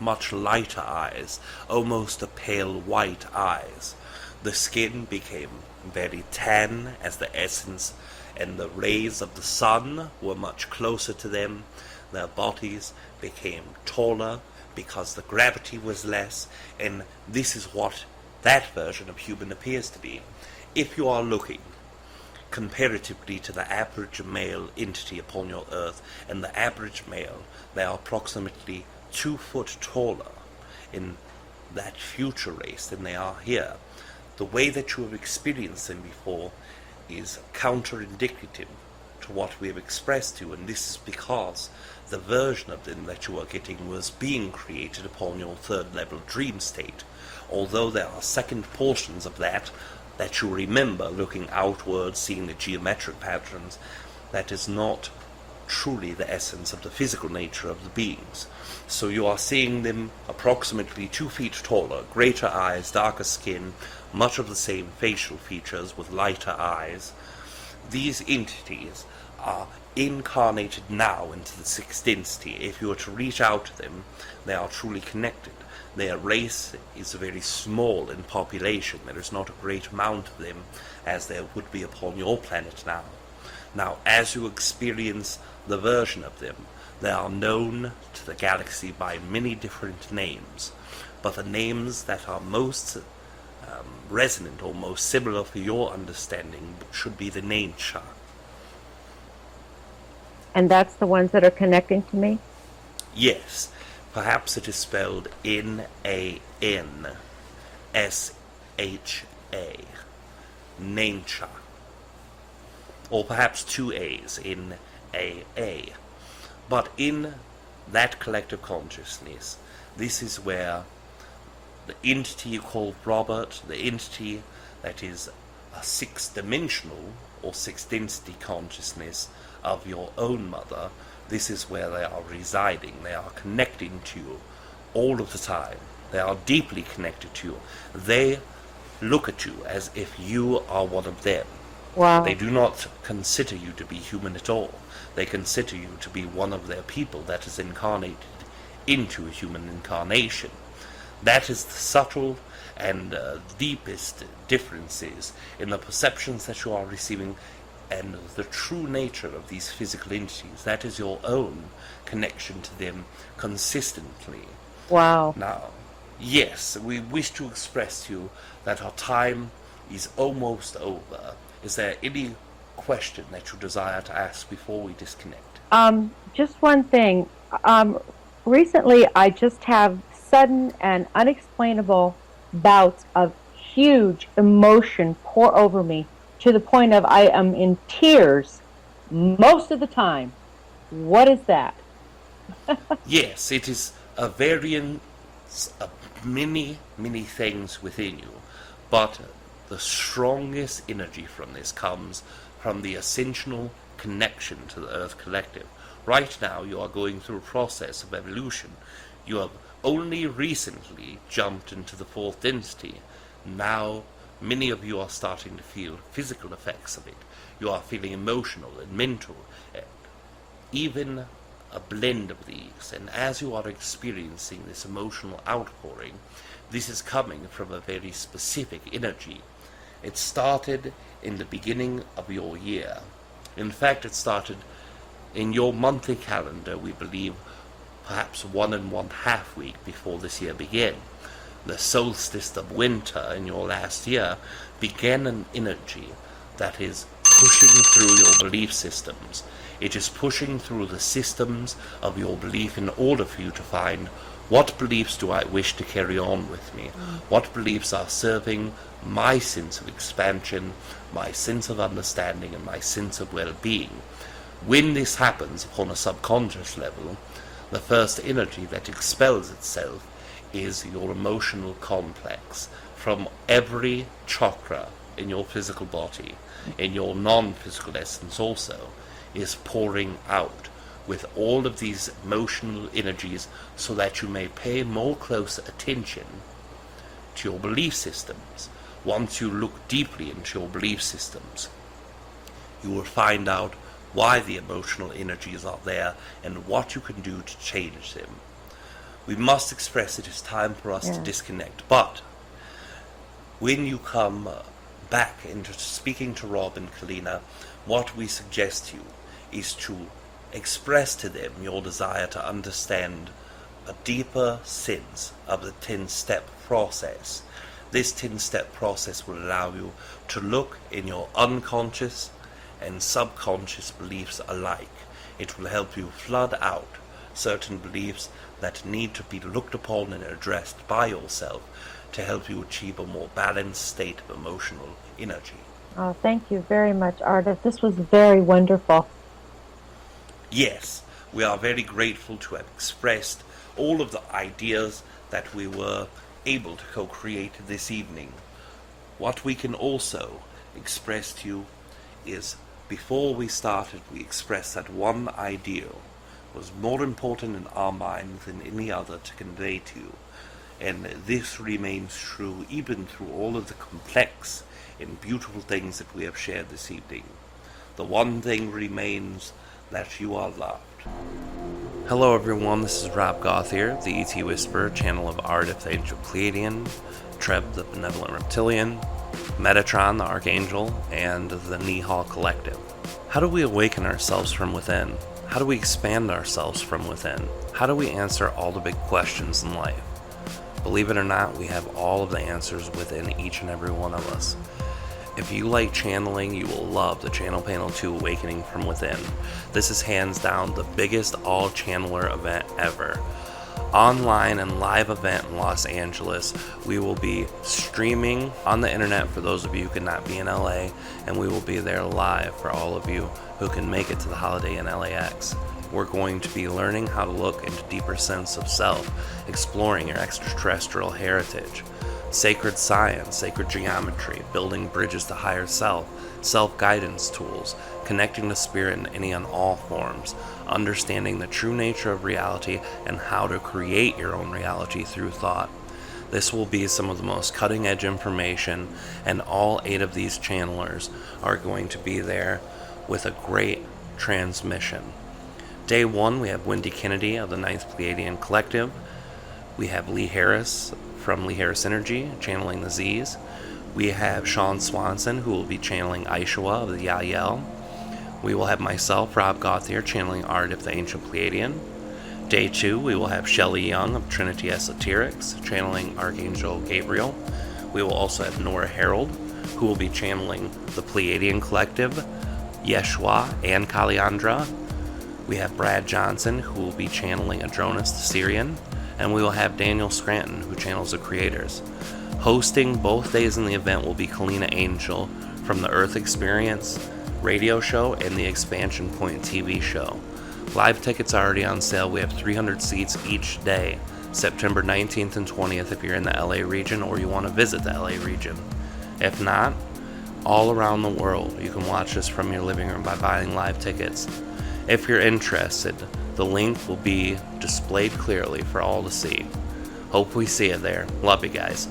much lighter eyes, almost a pale white eyes. The skin became very tan as the essence and the rays of the sun were much closer to them. Their bodies became taller because the gravity was less, and this is what that version of human appears to be. If you are looking comparatively to the average male entity upon your Earth and the average male, they are approximately 2 foot taller in that future race than they are here. The way that you have experienced them before is counterindicative to what we have expressed to you, and this is because the version of them that you are getting was being created upon your third level dream state. Although there are second portions of that you remember, looking outward, seeing the geometric patterns, that is not truly the essence of the physical nature of the beings. So you are seeing them approximately 2 feet taller, greater eyes, darker skin, much of the same facial features with lighter eyes. These entities are incarnated now into the sixth density. If you were to reach out to them, they are truly connected. Their race is very small in population. There is not a great amount of them as there would be upon your planet now. Now, as you experience the version of them, they are known to the galaxy by many different names, but the names that are most resonant or most similar for your understanding should be the Nature. And that's the ones that are connecting to me? Yes, perhaps it is spelled N-A-N-S-H-A, Nature. Or perhaps two A's, N-A-A. But in that collective consciousness, this is where the entity you call Robert, the entity that is a sixth-dimensional or sixth-density consciousness of your own mother, this is where they are residing. They are connecting to you all of the time. They are deeply connected to you. They look at you as if you are one of them. Wow. They do not consider you to be human at all. They consider you to be one of their people that is incarnated into a human incarnation. That is the subtle and deepest differences in the perceptions that you are receiving and the true nature of these physical entities. That is your own connection to them consistently. Wow. Now, yes, we wish to express to you that our time is almost over. Is there any question that you desire to ask before we disconnect? Just one thing. Recently, I just have sudden and unexplainable bouts of huge emotion pour over me to the point of I am in tears most of the time. What is that? Yes, it is a variance of many, many things within you, but the strongest energy from this comes from the ascensional connection to the Earth Collective. Right now, you are going through a process of evolution. You have only recently jumped into the fourth density. Now, many of you are starting to feel physical effects of it. You are feeling emotional and mental, and even a blend of these. And as you are experiencing this emotional outpouring, this is coming from a very specific energy. It started in the beginning of your year. In fact, it started in your monthly calendar, we believe, perhaps 1.5 weeks before this year began. The solstice of winter in your last year began an energy that is pushing through your belief systems. It is pushing through the systems of your belief in order for you to find what beliefs do I wish to carry on with me? What beliefs are serving my sense of expansion, my sense of understanding, and my sense of well-being? When this happens upon a subconscious level, the first energy that expels itself is your emotional complex from every chakra in your physical body, in your non-physical essence also, is pouring out with all of these emotional energies so that you may pay more close attention to your belief systems. Once you look deeply into your belief systems, you will find out why the emotional energies are there and what you can do to change them. We must express it is time for us to disconnect, but when you come back into speaking to Rob and Kalina, what we suggest to you is to express to them your desire to understand a deeper sense of the 10-step process. This 10-step process will allow you to look in your unconscious and subconscious beliefs alike. It will help you flood out certain beliefs that need to be looked upon and addressed by yourself to help you achieve a more balanced state of emotional energy. Oh, thank you very much, Aridif. This was very wonderful. Yes, we are very grateful to have expressed all of the ideas that we were able to co-create this evening. What we can also express to you is, before we started, we expressed that one ideal was more important in our minds than any other to convey to you. And this remains true even through all of the complex and beautiful things that we have shared this evening. The one thing remains that you are loved. Hello everyone, this is Rob Gauthier, the ET Whisperer, channel of Aridif the Angel Pleaidian, Treb the Benevolent Reptilian, Metatron the Archangel, and the Nihal Collective. How do we awaken ourselves from within? How do we expand ourselves from within? How do we answer all the big questions in life? Believe it or not, we have all of the answers within each and every one of us. If you like channeling, you will love the Channel Panel 2 Awakening from Within. This is hands down the biggest all-channeler event ever. Online and live event in Los Angeles. We will be streaming on the internet for those of you who cannot be in LA, and we will be there live for all of you who can make it to the holiday in LAX. We're going to be learning how to look into deeper sense of self, exploring your extraterrestrial heritage, sacred science, sacred geometry, building bridges to higher self, self-guidance tools, connecting to spirit in any and all forms, understanding the true nature of reality and how to create your own reality through thought. This will be some of the most cutting-edge information, and all 8 of these channelers are going to be there with a great transmission. Day 1, we have Wendy Kennedy of the 9th Pleaidian Collective. We have Lee Harris from Lee Harris Energy, channeling the Z's. We have Sean Swanson, who will be channeling Aishwa of the Yael. We will have myself, Rob Gauthier, channeling Aridif the Ancient Pleiadian. Day 2, we will have Shelley Young of Trinity Esoterics, channeling Archangel Gabriel. We will also have Nora Harold, who will be channeling the Pleaidian Collective, Yeshua, and Kaliandra. We have Brad Johnson, who will be channeling Adronis the Syrian, and we will have Daniel Scranton, who channels the Creators. Hosting both days in the event will be Kalina Angell from the Earth Experience radio show and the Expansion Point TV show. Live tickets are already on sale. We have 300 seats each day, September 19th and 20th if you're in the LA region or you want to visit the LA region. If not, all around the world, you can watch this from your living room by buying live tickets. If you're interested, the link will be displayed clearly for all to see. Hope we see you there. Love you guys.